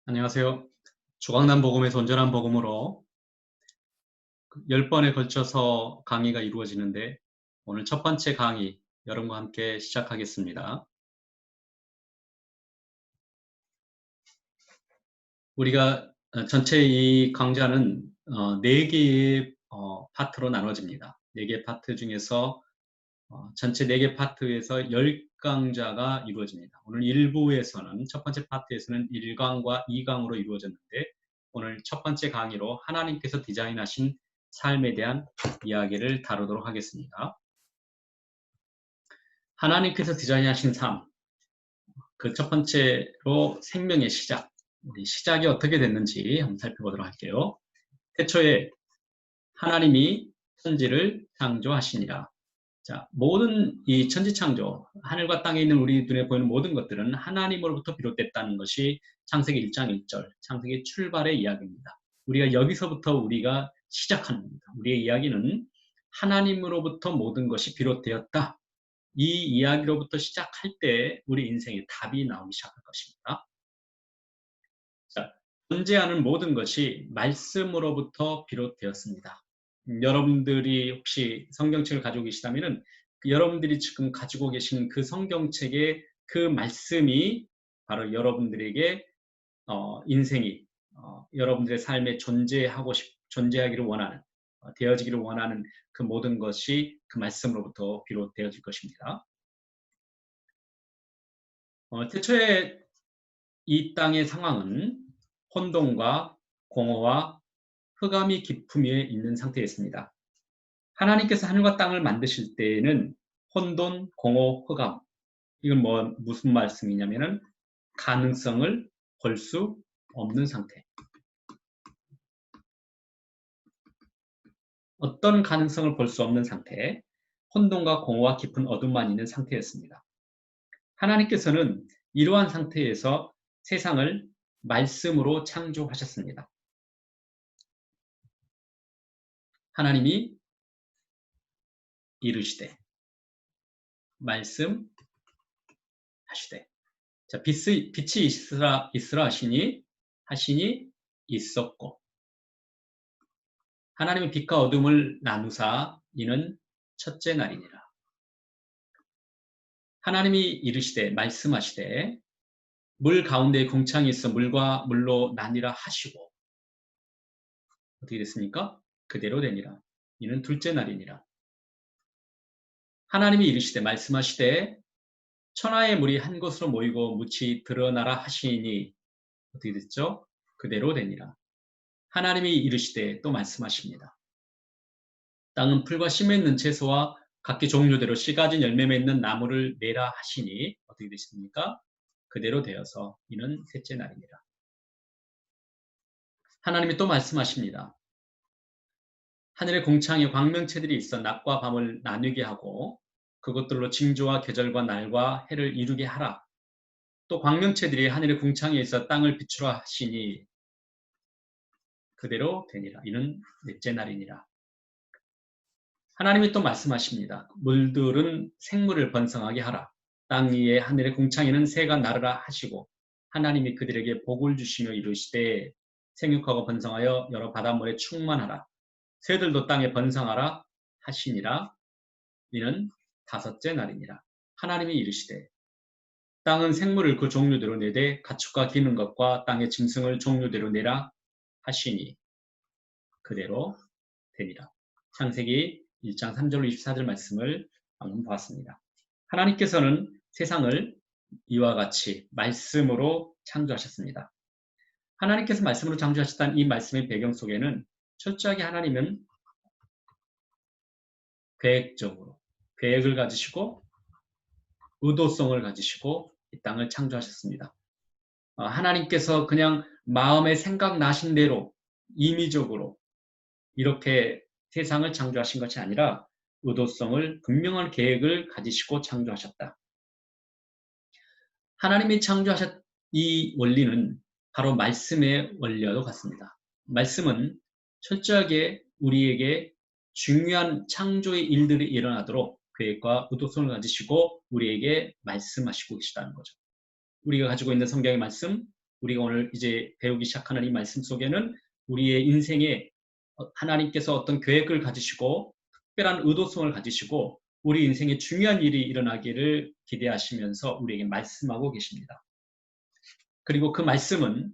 안녕하세요. 조각난 복음에서 온전한 복음으로 10번에 걸쳐서 강의가 이루어지는데 오늘 첫 번째 강의 여러분과 함께 시작하겠습니다. 우리가 전체 이 강좌는 4개의 파트로 나눠집니다. 4개 파트 중에서 전체 4개 파트에서 10강좌가 이루어집니다. 오늘 1부에서는 첫 번째 파트에서는 1강과 2강으로 이루어졌는데 오늘 첫 번째 강의로 하나님께서 디자인하신 삶에 대한 이야기를 다루도록 하겠습니다. 하나님께서 디자인하신 삶, 그 첫 번째로 생명의 시작, 우리 시작이 어떻게 됐는지 한번 살펴보도록 할게요. 태초에 하나님이 천지를 창조하시니라. 자, 모든 이 천지창조, 하늘과 땅에 있는 우리 눈에 보이는 모든 것들은 하나님으로부터 비롯됐다는 것이 창세기 1장 1절, 창세기 출발의 이야기입니다. 우리가 여기서부터 우리가 시작하는 겁니다. 우리의 이야기는 하나님으로부터 모든 것이 비롯되었다. 이 이야기로부터 시작할 때 우리 인생에 답이 나오기 시작할 것입니다. 자, 존재하는 모든 것이 말씀으로부터 비롯되었습니다. 여러분들이 혹시 성경책을 가지고 계시다면 여러분들이 지금 가지고 계신 그 성경책의 그 말씀이 바로 여러분들에게 인생이 여러분들의 삶에 존재하기를 원하는 되어지기를 원하는 그 모든 것이 그 말씀으로부터 비롯되어질 것입니다. 태초에 이 땅의 상황은 혼돈과 공허와 흑암이 깊음 위에 있는 상태였습니다. 하나님께서 하늘과 땅을 만드실 때에는 혼돈, 공허, 흑암, 이건 무슨 말씀이냐면은 가능성을 볼 수 없는 상태. 어떤 가능성을 볼 수 없는 상태, 혼돈과 공허와 깊은 어둠만 있는 상태였습니다. 하나님께서는 이러한 상태에서 세상을 말씀으로 창조하셨습니다. 하나님이 이르시되 말씀하시되, 자, 빛이 있으라 하시니 있었고, 하나님의 빛과 어둠을 나누사 이는 첫째 날이니라. 하나님이 이르시되 말씀하시되 물 가운데에 궁창이 있어 물과 물로 나뉘라 하시고, 어떻게 됐습니까? 그대로 되니라. 이는 둘째 날이니라. 하나님이 이르시되 말씀하시되 천하의 물이 한 곳으로 모이고 묻이 드러나라 하시니, 어떻게 됐죠? 그대로 되니라. 하나님이 이르시되 또 말씀하십니다. 땅은 풀과 씨 맺는 채소와 각기 종류대로 씨 가진 열매 맺는 나무를 내라 하시니, 어떻게 되십니까? 그대로 되어서 이는 셋째 날이니라. 하나님이 또 말씀하십니다. 하늘의 공창에 광명체들이 있어 낮과 밤을 나누게 하고 그것들로 징조와 계절과 날과 해를 이루게 하라. 또 광명체들이 하늘의 궁창에 있어 땅을 비추라 하시니 그대로 되니라. 이는 넷째 날이니라. 하나님이 또 말씀하십니다. 물들은 생물을 번성하게 하라. 땅 위에 하늘의 궁창에는 새가 나르라 하시고, 하나님이 그들에게 복을 주시며 이르시되 생육하고 번성하여 여러 바닷물에 충만하라. 새들도 땅에 번성하라 하시니라. 이는 다섯째 날이니라. 하나님이 이르시되 땅은 생물을 그 종류대로 내되 가축과 기는 것과 땅의 짐승을 종류대로 내라 하시니 그대로 되니라. 창세기 1장 3절로 24절 말씀을 방금 보았습니다. 하나님께서는 세상을 이와 같이 말씀으로 창조하셨습니다. 하나님께서 말씀으로 창조하셨다는 이 말씀의 배경 속에는 철저하게 하나님은 계획적으로 계획을 가지시고 의도성을 가지시고 이 땅을 창조하셨습니다. 하나님께서 그냥 마음에 생각나신 대로 임의적으로 이렇게 세상을 창조하신 것이 아니라 의도성을, 분명한 계획을 가지시고 창조하셨다. 하나님이 창조하셨 이 원리는 바로 말씀의 원리와도 같습니다. 말씀은 철저하게 우리에게 중요한 창조의 일들이 일어나도록 계획과 의도성을 가지시고 우리에게 말씀하시고 계시다는 거죠. 우리가 가지고 있는 성경의 말씀, 우리가 오늘 이제 배우기 시작하는 이 말씀 속에는 우리의 인생에 하나님께서 어떤 계획을 가지시고 특별한 의도성을 가지시고 우리 인생에 중요한 일이 일어나기를 기대하시면서 우리에게 말씀하고 계십니다. 그리고 그 말씀은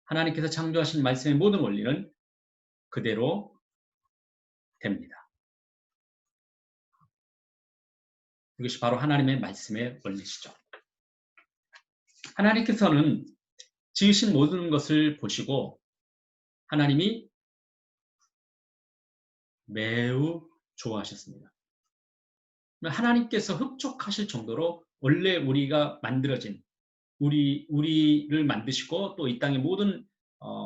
하나님께서 창조하신 말씀의 모든 원리는 그대로 됩니다. 이것이 바로 하나님의 말씀의 원리시죠. 하나님께서는 지으신 모든 것을 보시고 하나님이 매우 좋아하셨습니다. 하나님께서 흡족하실 정도로 원래 우리가 만들어진 우리를 만드시고 또 이 땅의 모든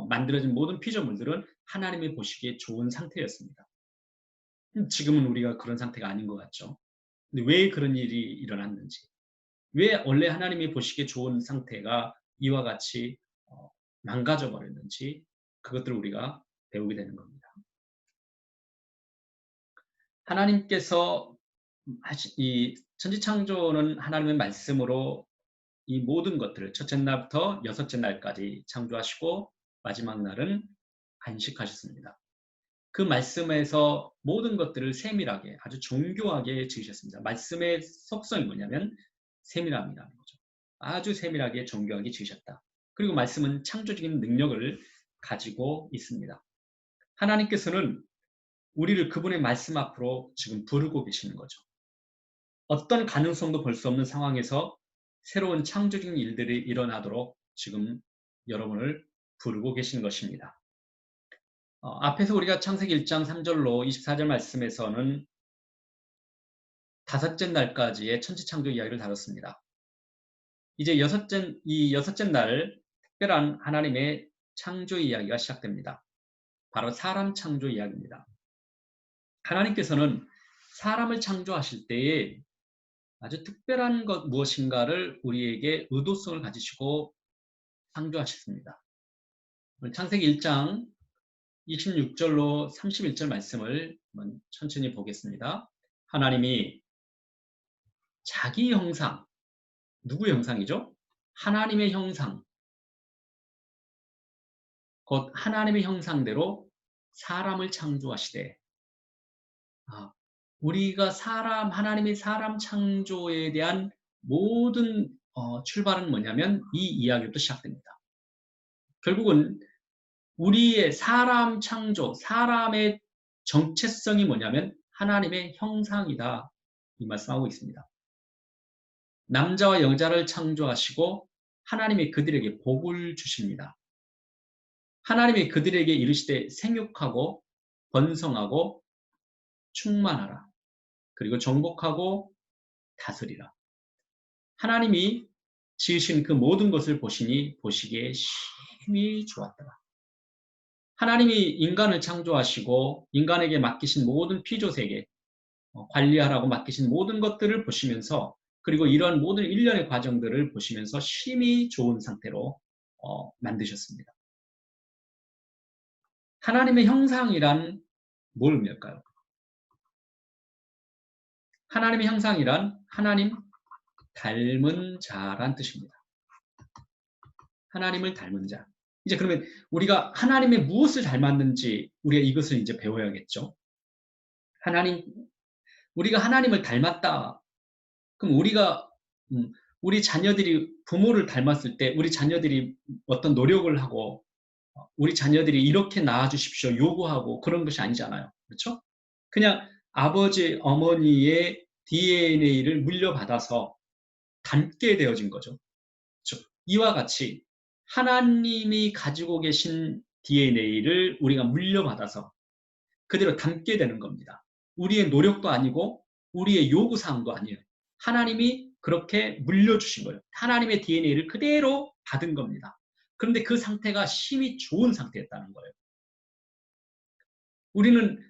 만들어진 모든 피조물들은 하나님이 보시기에 좋은 상태였습니다. 지금은 우리가 그런 상태가 아닌 것 같죠. 근데 왜 그런 일이 일어났는지, 왜 원래 하나님이 보시기에 좋은 상태가 이와 같이 망가져 버렸는지 그것들을 우리가 배우게 되는 겁니다. 하나님께서 이 천지창조는 하나님의 말씀으로 이 모든 것들을 첫째 날부터 여섯째 날까지 창조하시고 마지막 날은 안식하셨습니다. 그 말씀에서 모든 것들을 세밀하게 아주 정교하게 지으셨습니다. 말씀의 속성이 뭐냐면 세밀함이라는 거죠. 아주 세밀하게 정교하게 지으셨다. 그리고 말씀은 창조적인 능력을 가지고 있습니다. 하나님께서는 우리를 그분의 말씀 앞으로 지금 부르고 계시는 거죠. 어떤 가능성도 볼 수 없는 상황에서 새로운 창조적인 일들이 일어나도록 지금 여러분을 부르고 계신 것입니다. 앞에서 우리가 창세기 1장 3절로 24절 말씀에서는 다섯째 날까지의 천지창조 이야기를 다뤘습니다. 이제 여섯째 날 특별한 하나님의 창조 이야기가 시작됩니다. 바로 사람 창조 이야기입니다. 하나님께서는 사람을 창조하실 때에 아주 특별한 것 무엇인가를 우리에게 의도성을 가지시고 창조하셨습니다. 창세기 1장 26절로 31절 말씀을 한번 천천히 보겠습니다. 하나님이 자기 형상, 누구의 형상이죠? 하나님의 형상, 곧 하나님의 형상대로 사람을 창조하시되, 우리가 하나님의 사람 창조에 대한 모든 출발은 뭐냐면 이 이야기부터 시작됩니다. 결국은 우리의 사람 창조, 사람의 정체성이 뭐냐면 하나님의 형상이다. 이 말씀하고 있습니다. 남자와 여자를 창조하시고 하나님이 그들에게 복을 주십니다. 하나님이 그들에게 이르시되 생육하고 번성하고 충만하라. 그리고 정복하고 다스리라. 하나님이 지으신 그 모든 것을 보시니 보시기에 심히 좋았더라. 하나님이 인간을 창조하시고 인간에게 맡기신 모든 피조세계, 관리하라고 맡기신 모든 것들을 보시면서 그리고 이런 모든 일련의 과정들을 보시면서 심히 좋은 상태로 만드셨습니다. 하나님의 형상이란 뭘 의미할까요? 하나님의 형상이란 하나님 닮은 자란 뜻입니다. 하나님을 닮은 자. 이제 그러면 우리가 하나님의 무엇을 닮았는지 우리가 이것을 이제 배워야겠죠. 우리가 하나님을 닮았다. 그럼 우리 자녀들이 부모를 닮았을 때 우리 자녀들이 어떤 노력을 하고 우리 자녀들이 이렇게 낳아주십시오 요구하고 그런 것이 아니잖아요. 그렇죠? 그냥 아버지, 어머니의 DNA를 물려받아서 닮게 되어진 거죠. 그렇죠? 이와 같이 하나님이 가지고 계신 DNA를 우리가 물려받아서 그대로 담게 되는 겁니다. 우리의 노력도 아니고 우리의 요구사항도 아니에요. 하나님이 그렇게 물려주신 거예요. 하나님의 DNA를 그대로 받은 겁니다. 그런데 그 상태가 심히 좋은 상태였다는 거예요. 우리는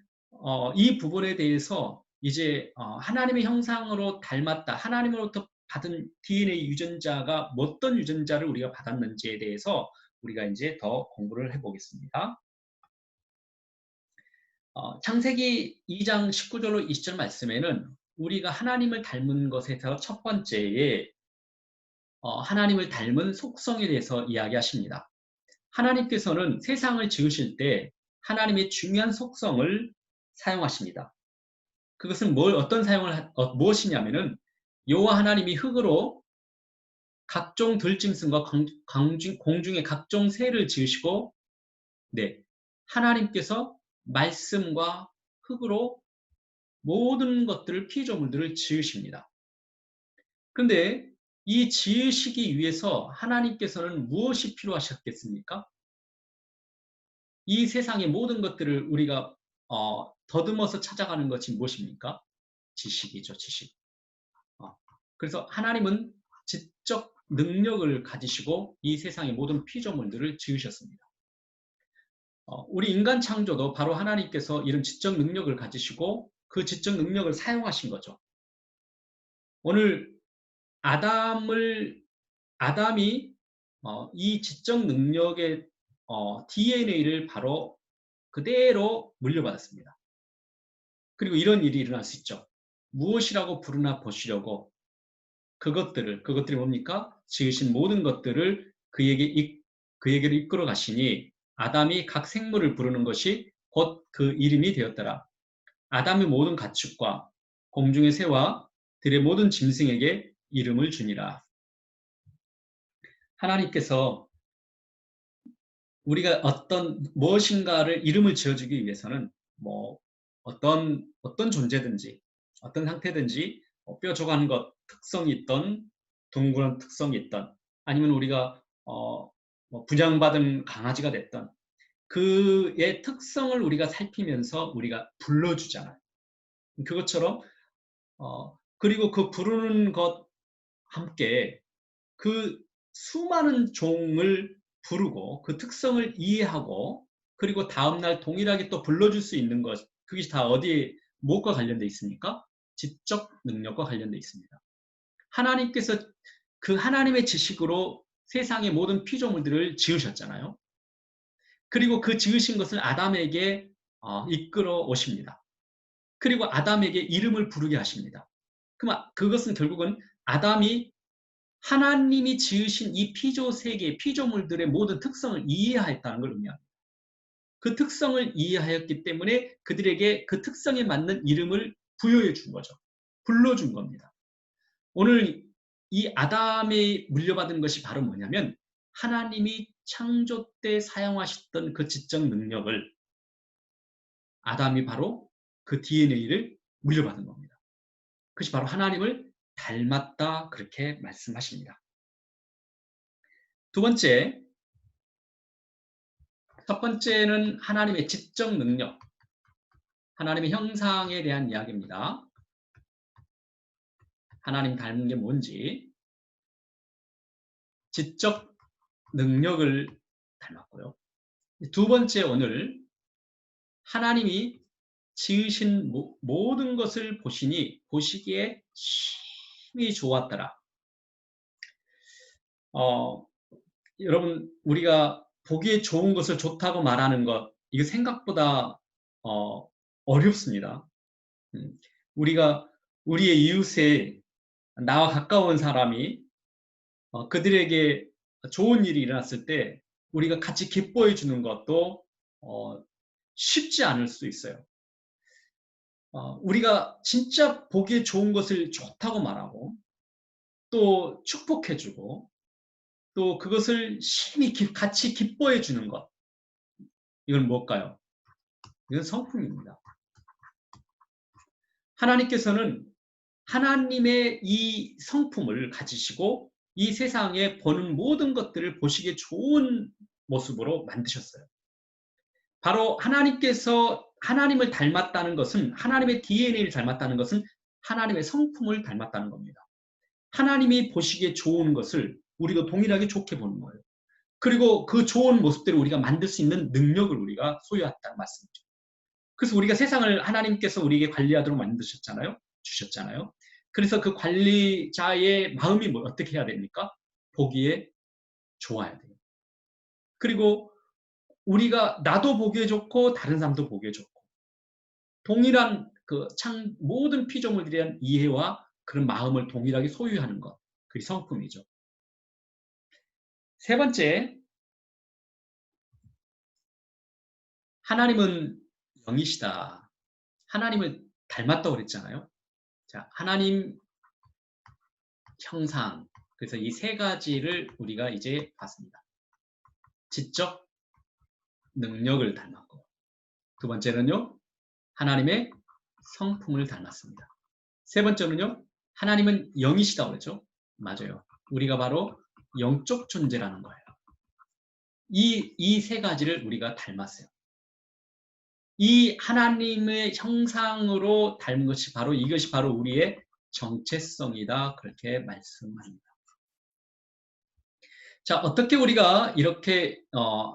이 부분에 대해서 이제 하나님의 형상으로 닮았다. 하나님으로부터 받은 DNA 유전자가 어떤 유전자를 우리가 받았는지에 대해서 우리가 이제 더 공부를 해보겠습니다. 창세기 2장 19절로 20절 말씀에는 우리가 하나님을 닮은 것에서 첫 번째에 하나님을 닮은 속성에 대해서 이야기하십니다. 하나님께서는 세상을 지으실 때 하나님의 중요한 속성을 사용하십니다. 그것은 무엇이냐면은 여호와 하나님이 흙으로 각종 들짐승과 공중의 각종 새를 지으시고, 네, 하나님께서 말씀과 흙으로 모든 것들을 피조물들을 지으십니다. 그런데 이 지으시기 위해서 하나님께서는 무엇이 필요하셨겠습니까? 이 세상의 모든 것들을 우리가 더듬어서 찾아가는 것이 무엇입니까? 지식이죠, 지식. 그래서 하나님은 지적 능력을 가지시고 이 세상의 모든 피조물들을 지으셨습니다. 우리 인간 창조도 바로 하나님께서 이런 지적 능력을 가지시고 그 지적 능력을 사용하신 거죠. 오늘 아담이 이 지적 능력의 DNA를 바로 그대로 물려받았습니다. 그리고 이런 일이 일어날 수 있죠. 무엇이라고 부르나 보시려고 그것들이 뭡니까? 지으신 모든 것들을 그에게로 이끌어 가시니 아담이 각 생물을 부르는 것이 곧 그 이름이 되었더라. 아담의 모든 가축과 공중의 새와 들의 모든 짐승에게 이름을 주니라. 하나님께서 우리가 무엇인가를 이름을 지어주기 위해서는 어떤 존재든지 어떤 상태든지 뾰족한 것 특성이 있던 둥그런 특성이 있던 아니면 우리가 분양받은 강아지가 됐던 그의 특성을 우리가 살피면서 우리가 불러주잖아요. 그것처럼 그리고 그 부르는 것 함께 그 수많은 종을 부르고 그 특성을 이해하고 그리고 다음날 동일하게 또 불러줄 수 있는 것, 그것이 다 무엇과 관련되어 있습니까? 지적 능력과 관련되어 있습니다. 하나님께서 그 하나님의 지식으로 세상의 모든 피조물들을 지으셨잖아요. 그리고 그 지으신 것을 아담에게 이끌어 오십니다. 그리고 아담에게 이름을 부르게 하십니다. 그것은 결국은 아담이 하나님이 지으신 이 피조세계, 피조물들의 모든 특성을 이해하였다는 걸 의미합니다. 그 특성을 이해하였기 때문에 그들에게 그 특성에 맞는 이름을 부여해 준 거죠. 불러준 겁니다. 오늘 이 아담에 물려받은 것이 바로 뭐냐면 하나님이 창조 때 사용하셨던 그 지적 능력을 아담이 바로 그 DNA를 물려받은 겁니다. 그것이 바로 하나님을 닮았다 그렇게 말씀하십니다. 첫 번째는 하나님의 지적 능력, 하나님의 형상에 대한 이야기입니다. 하나님 닮은 게 뭔지, 지적 능력을 닮았고요. 두 번째 오늘 하나님이 지으신 모든 것을 보시기에 심히 좋았더라. 여러분 우리가 보기에 좋은 것을 좋다고 말하는 것 이거 생각보다 어렵습니다. 우리가 우리의 이웃에 나와 가까운 사람이 그들에게 좋은 일이 일어났을 때 우리가 같이 기뻐해 주는 것도 쉽지 않을 수 있어요. 우리가 진짜 보기에 좋은 것을 좋다고 말하고 또 축복해 주고 또 그것을 심히 같이 기뻐해 주는 것. 이건 뭘까요? 이건 성품입니다. 하나님께서는 하나님의 이 성품을 가지시고 이 세상에 보는 모든 것들을 보시기에 좋은 모습으로 만드셨어요. 바로 하나님께서 하나님을 닮았다는 것은 하나님의 DNA를 닮았다는 것은 하나님의 성품을 닮았다는 겁니다. 하나님이 보시기에 좋은 것을 우리도 동일하게 좋게 보는 거예요. 그리고 그 좋은 모습들을 우리가 만들 수 있는 능력을 우리가 소유했다는 말씀이죠. 그래서 우리가 세상을 하나님께서 우리에게 관리하도록 주셨잖아요. 그래서 그 관리자의 마음이 어떻게 해야 됩니까? 보기에 좋아야 돼요. 그리고 나도 보기에 좋고 다른 사람도 보기에 좋고 동일한 모든 피조물들에 대한 이해와 그런 마음을 동일하게 소유하는 것, 그게 성품이죠. 세 번째, 하나님은 영이시다. 하나님을 닮았다고 그랬잖아요. 자, 하나님 형상. 그래서 이 세 가지를 우리가 이제 봤습니다. 지적 능력을 닮았고, 두 번째는요, 하나님의 성품을 닮았습니다. 세 번째는요, 하나님은 영이시다고 그랬죠? 맞아요. 우리가 바로 영적 존재라는 거예요. 이 세 가지를 우리가 닮았어요. 이 하나님의 형상으로 닮은 것이 바로 이것이 바로 우리의 정체성이다. 그렇게 말씀합니다. 자, 어떻게 우리가 이렇게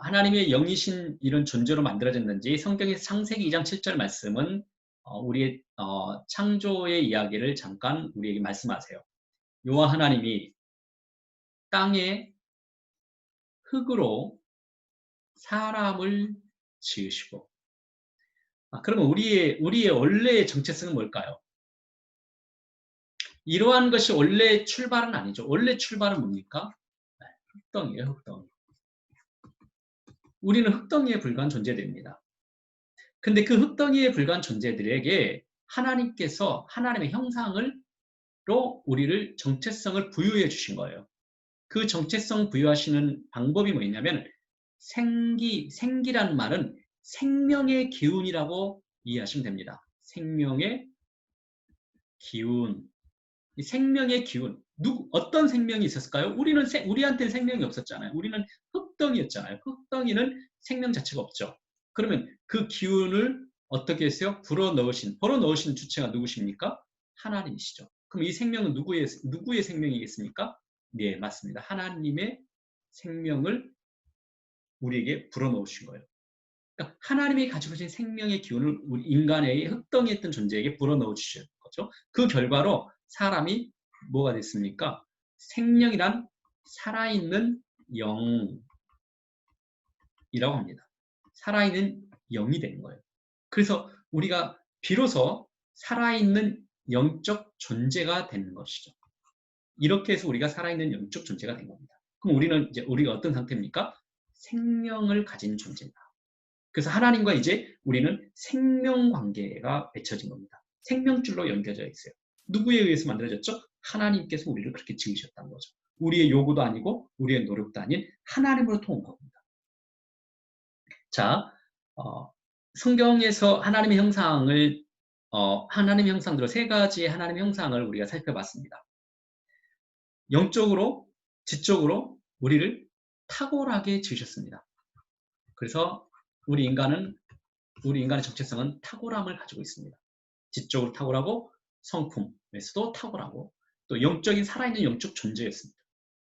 하나님의 영이신 이런 존재로 만들어졌는지 성경의 창세기 2장 7절 말씀은 우리의 창조의 이야기를 잠깐 우리에게 말씀하세요. 여호와 하나님이 땅에 흙으로 사람을 지으시고, 그러면 우리의 원래의 정체성은 뭘까요? 이러한 것이 원래 출발은 아니죠. 원래 출발은 뭡니까? 흙덩이에요, 흙덩이. 우리는 흙덩이에 불과한 존재들입니다. 근데 그 흙덩이에 불과한 존재들에게 하나님께서 하나님의 형상으로 우리를 정체성을 부여해 주신 거예요. 그 정체성 부여하시는 방법이 뭐냐면 생기라는 말은 생명의 기운이라고 이해하시면 됩니다. 생명의 기운. 이 생명의 기운. 어떤 생명이 있었을까요? 우리한테는 생명이 없었잖아요. 우리는 흙덩이였잖아요. 흙덩이는 생명 자체가 없죠. 그러면 그 기운을 어떻게 했어요? 불어넣으신 주체가 누구십니까? 하나님이시죠. 그럼 이 생명은 누구의 생명이겠습니까? 네, 맞습니다. 하나님의 생명을 우리에게 불어넣으신 거예요. 그러니까 하나님이 가지고 계신 생명의 기운을 우리 인간의 흙덩이였던 존재에게 불어넣어 주신 거죠. 그 결과로 사람이 뭐가 됐습니까? 생명이란 살아있는 영이라고 합니다. 살아있는 영이 되는 거예요. 그래서 우리가 비로소 살아있는 영적 존재가 되는 것이죠. 이렇게 해서 우리가 살아있는 영적 존재가 된 겁니다. 그럼 우리가 어떤 상태입니까? 생명을 가진 존재다. 그래서 하나님과 이제 우리는 생명 관계가 맺혀진 겁니다. 생명줄로 연결되어 있어요. 누구에 의해서 만들어졌죠? 하나님께서 우리를 그렇게 지으셨다는 거죠. 우리의 요구도 아니고 우리의 노력도 아닌 하나님으로부터 온 겁니다. 자, 성경에서 하나님의 형상대로 세 가지의 하나님의 형상을 우리가 살펴봤습니다. 영적으로, 지적으로 우리를 탁월하게 지으셨습니다. 그래서 우리 인간의 정체성은 탁월함을 가지고 있습니다. 지적으로 탁월하고 성품에서도 탁월하고 또 영적인 살아있는 영적 존재였습니다.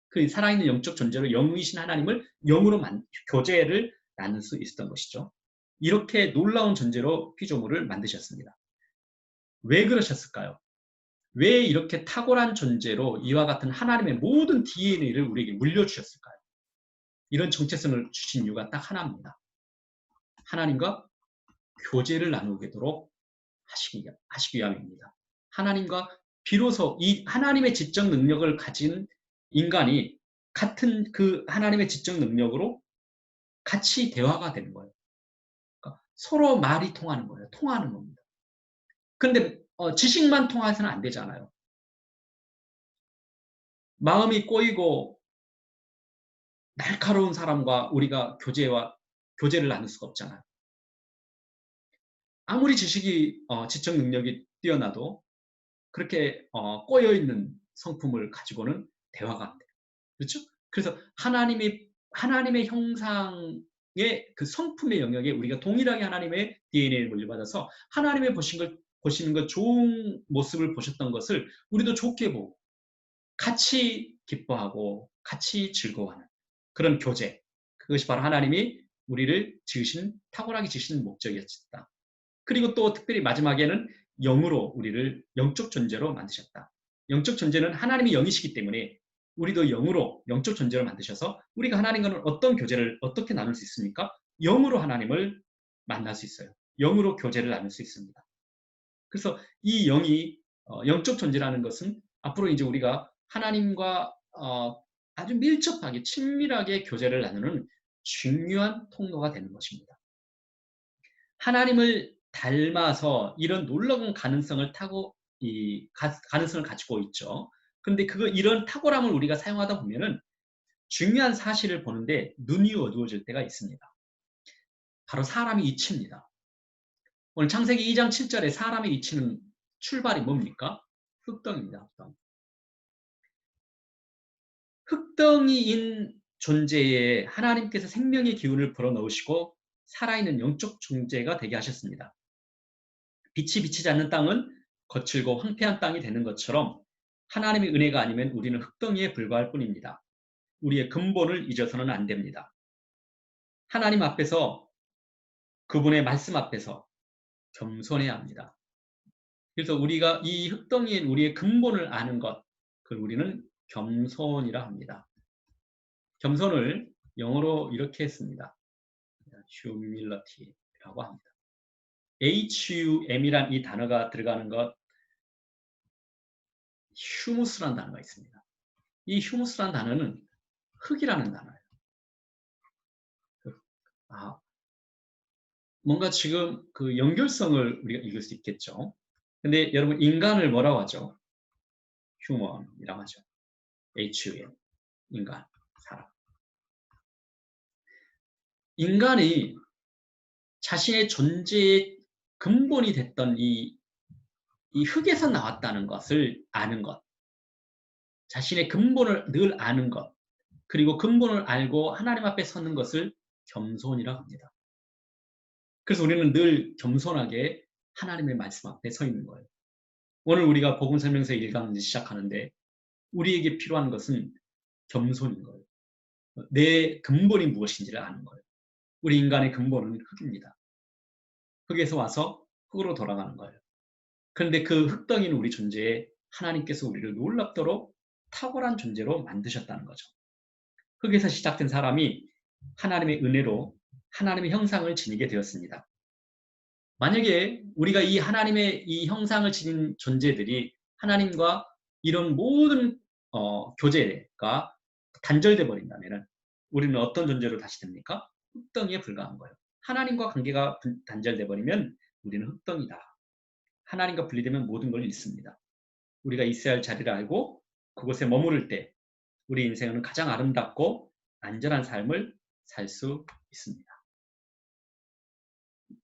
그 살아있는 영적 존재로 영이신 하나님을 영으로 교제를 나눌 수 있었던 것이죠. 이렇게 놀라운 존재로 피조물을 만드셨습니다. 왜 그러셨을까요? 왜 이렇게 탁월한 존재로 이와 같은 하나님의 모든 DNA를 우리에게 물려주셨을까요? 이런 정체성을 주신 이유가 딱 하나입니다. 하나님과 교제를 나누도록 하시기 위함입니다. 하나님과 비로소 이 하나님의 지적 능력을 가진 인간이 같은 그 하나님의 지적 능력으로 같이 대화가 되는 거예요. 그러니까 서로 말이 통하는 거예요. 통하는 겁니다. 그런데 지식만 통해서는 안 되잖아요. 마음이 꼬이고 날카로운 사람과 우리가 교제를 나눌 수가 없잖아요. 아무리 지적 능력이 뛰어나도 그렇게 꼬여있는 성품을 가지고는 대화가 안 돼요. 그렇죠? 그래서 하나님의 형상의 그 성품의 영역에 우리가 동일하게 하나님의 DNA를 물려받아서 하나님의 보시는 것 좋은 모습을 보셨던 것을 우리도 좋게 보고 같이 기뻐하고 같이 즐거워하는 그런 교제. 그것이 바로 하나님이 우리를 탁월하게 지으신 목적이었다. 그리고 또 특별히 마지막에는 영으로 우리를 영적 존재로 만드셨다. 영적 존재는 하나님이 영이시기 때문에 우리도 영적 존재로 만드셔서 우리가 하나님과는 어떤 교제를 어떻게 나눌 수 있습니까? 영으로 하나님을 만날 수 있어요. 영으로 교제를 나눌 수 있습니다. 그래서 이 영이 영적 존재라는 것은 앞으로 이제 우리가 하나님과 아주 밀접하게 친밀하게 교제를 나누는 중요한 통로가 되는 것입니다. 하나님을 닮아서 이런 놀라운 가능성을 가능성을 가지고 있죠. 그런데 이런 탁월함을 우리가 사용하다 보면은 중요한 사실을 보는데 눈이 어두워질 때가 있습니다. 바로 사람의 이치입니다. 오늘 창세기 2장 7절에 사람의 이치는 출발이 뭡니까? 흙덩입니다. 흙덩. 흙덩이인 존재에 하나님께서 생명의 기운을 불어넣으시고 살아있는 영적 존재가 되게 하셨습니다. 빛이 비치지 않는 땅은 거칠고 황폐한 땅이 되는 것처럼 하나님의 은혜가 아니면 우리는 흙덩이에 불과할 뿐입니다. 우리의 근본을 잊어서는 안 됩니다. 하나님 앞에서 그분의 말씀 앞에서 겸손해야 합니다. 그래서 우리가 이 흙덩이인 우리의 근본을 아는 것, 그걸 우리는 겸손이라 합니다. 겸손을 영어로 이렇게 했습니다. humility라고 합니다. hum이란 이 단어가 들어가는 것, humus라는 단어가 있습니다. 이 humus라는 단어는 흙이라는 단어예요. 뭔가 지금 그 연결성을 우리가 읽을 수 있겠죠. 근데 여러분 인간을 뭐라고 하죠? human이라고 하죠. HUM, 인간, 사람. 인간이 자신의 존재의 근본이 됐던 이 흙에서 나왔다는 것을 아는 것, 자신의 근본을 늘 아는 것, 그리고 근본을 알고 하나님 앞에 서는 것을 겸손이라고 합니다. 그래서 우리는 늘 겸손하게 하나님의 말씀 앞에 서 있는 거예요. 오늘 우리가 복음 설명서 1강 시작하는데 우리에게 필요한 것은 겸손인 거예요. 내 근본이 무엇인지를 아는 거예요. 우리 인간의 근본은 흙입니다. 흙에서 와서 흙으로 돌아가는 거예요. 그런데 그 흙덩이는 우리 존재에 하나님께서 우리를 놀랍도록 탁월한 존재로 만드셨다는 거죠. 흙에서 시작된 사람이 하나님의 은혜로 하나님의 형상을 지니게 되었습니다. 만약에 우리가 이 하나님의 이 형상을 지닌 존재들이 하나님과 이런 모든 교제가 단절돼 버린다면 우리는 어떤 존재로 다시 됩니까? 흙덩이에 불과한 거예요. 하나님과 관계가 단절돼 버리면 우리는 흙덩이다. 하나님과 분리되면 모든 걸 잃습니다. 우리가 있어야 할 자리를 알고 그곳에 머무를 때 우리 인생은 가장 아름답고 안전한 삶을 살 수 있습니다.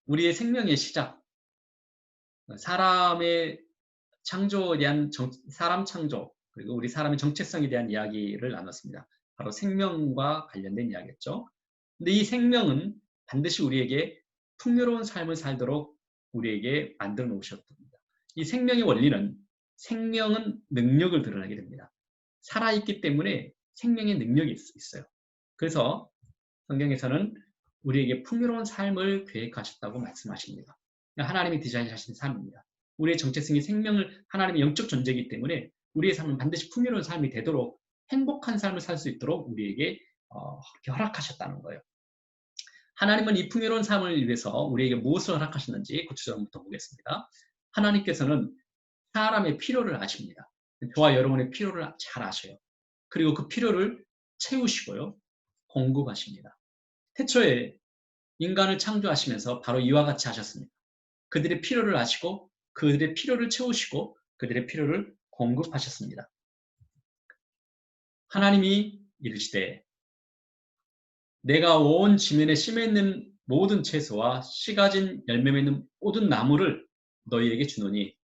우리의 생명의 시작, 사람의 창조에 대한 사람 창조, 그리고 우리 사람의 정체성에 대한 이야기를 나눴습니다. 바로 생명과 관련된 이야기였죠. 근데 이 생명은 반드시 우리에게 풍요로운 삶을 살도록 우리에게 만들어 놓으셨습니다. 이 생명의 원리는 생명은 능력을 드러내게 됩니다. 살아있기 때문에 생명의 능력이 있어요. 그래서 성경에서는 우리에게 풍요로운 삶을 계획하셨다고 말씀하십니다. 하나님이 디자인하신 삶입니다. 우리의 정체성이 생명을 하나님의 영적 존재이기 때문에 우리의 삶은 반드시 풍요로운 삶이 되도록 행복한 삶을 살 수 있도록 우리에게 허락하셨다는 거예요. 하나님은 이 풍요로운 삶을 위해서 우리에게 무엇을 허락하셨는지 구체적으로 보겠습니다. 하나님께서는 사람의 필요를 아십니다. 저와 여러분의 필요를 잘 아셔요. 그리고 그 필요를 채우시고요. 공급하십니다. 태초에 인간을 창조하시면서 바로 이와 같이 하셨습니다. 그들의 필요를 아시고 그들의 필요를 채우시고 그들의 필요를 공급하셨습니다. 하나님이 이르시되 내가 온 지면에 심어 있는 모든 채소와 씨 가진 열매 맺는 모든 나무를 너희에게 주노니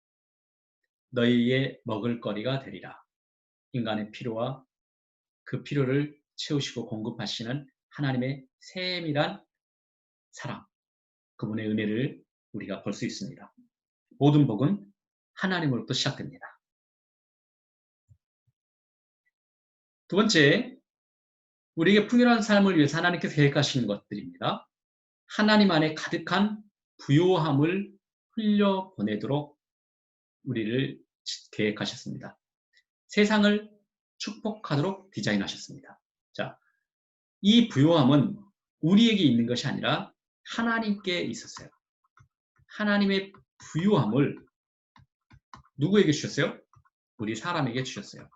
너희의 먹을 거리가 되리라. 인간의 필요와 그 필요를 채우시고 공급하시는 하나님의 세밀한 사랑, 그분의 은혜를 우리가 볼 수 있습니다. 모든 복은 하나님으로부터 시작됩니다. 두 번째, 우리에게 풍요로운 삶을 위해서 하나님께서 계획하신 것들입니다. 하나님 안에 가득한 부요함을 흘려보내도록 우리를 계획하셨습니다. 세상을 축복하도록 디자인하셨습니다. 자, 이 부요함은 우리에게 있는 것이 아니라 하나님께 있었어요. 하나님의 부요함을 누구에게 주셨어요? 우리 사람에게 주셨어요.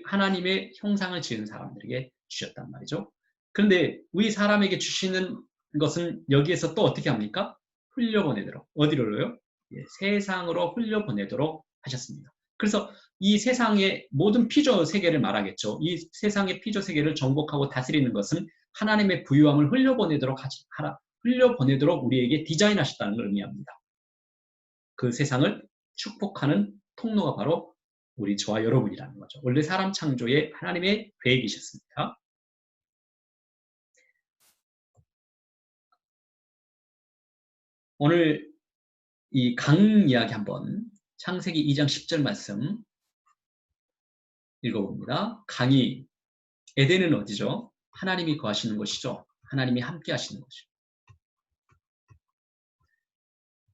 하나님의 형상을 지은 사람들에게 주셨단 말이죠. 그런데 우리 사람에게 주시는 것은 여기에서 또 어떻게 합니까? 흘려보내도록. 어디로요? 예, 세상으로 흘려보내도록 하셨습니다. 그래서 이 세상의 모든 피조 세계를 말하겠죠. 이 세상의 피조 세계를 정복하고 다스리는 것은 하나님의 부유함을 흘려보내도록 우리에게 디자인하셨다는 걸 의미합니다. 그 세상을 축복하는 통로가 바로 우리 저와 여러분이라는 거죠. 원래 사람 창조에 하나님의 계획이셨습니다. 오늘 이 강 이야기 한번 창세기 2장 10절 말씀 읽어봅니다. 강이 에덴은 어디죠? 하나님이 거하시는 곳이죠. 하나님이 함께 하시는 곳이죠.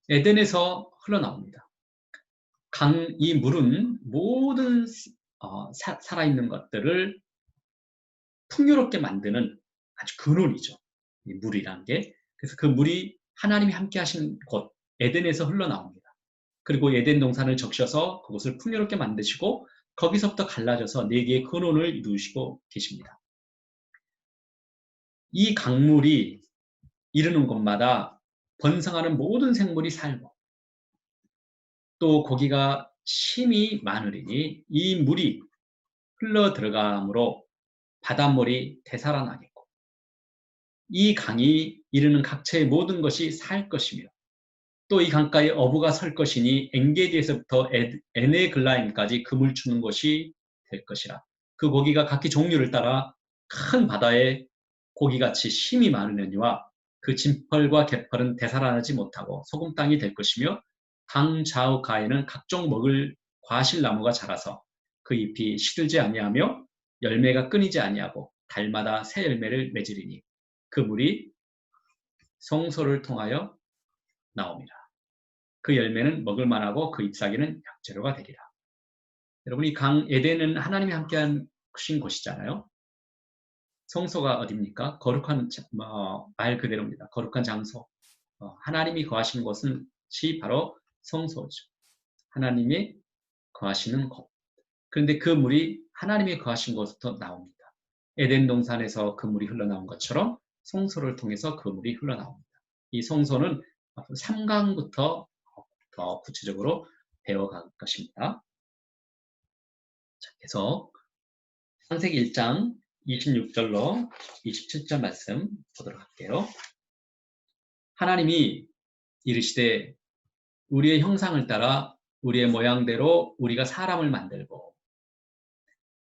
에덴에서 흘러나옵니다. 이 물은 모든 살아있는 것들을 풍요롭게 만드는 아주 근원이죠. 이 물이라는 게. 그래서 그 물이 하나님이 함께 하신 곳 에덴에서 흘러나옵니다. 그리고 에덴 동산을 적셔서 그곳을 풍요롭게 만드시고 거기서부터 갈라져서 4개의 근원을 이루시고 계십니다. 이 강물이 이르는 곳마다 번성하는 모든 생물이 살고 또 거기가 심이 많으리니 이 물이 흘러 들어감으로 바닷물이 되살아나겠고 이 강이 이르는 각처의 모든 것이 살 것이며 또 이 강가에 어부가 설 것이니 엔게디에서부터 에네글라임까지 금을 주는 것이 될 것이라. 그 고기가 각기 종류를 따라 큰 바다에 고기같이 힘이 많으려니와 그 진펄과 갯펄은 되살아나지 못하고 소금 땅이 될 것이며 강 좌우가에는 각종 먹을 과실나무가 자라서 그 잎이 시들지 아니하며 열매가 끊이지 아니하고 달마다 새 열매를 맺으리니 그 물이 성소를 통하여 나옵니다. 그 열매는 먹을 만하고 그 잎사귀는 약재료가 되리라. 여러분 이 강 에덴은 하나님이 함께한 곳이잖아요. 성소가 어디입니까? 거룩한 말 그대로입니다. 거룩한 장소. 하나님이 거하시는 곳은 바로 성소죠. 하나님이 거하시는 곳. 그런데 그 물이 하나님이 거하신 곳부터 나옵니다. 에덴 동산에서 그 물이 흘러나온 것처럼 성소를 통해서 그 물이 흘러나옵니다. 이 성소는 3강부터 더 구체적으로 배워갈 것입니다. 자, 계속 창세기 1장 26절로 27절 말씀 보도록 할게요. 하나님이 이르시되 우리의 형상을 따라 우리의 모양대로 우리가 사람을 만들고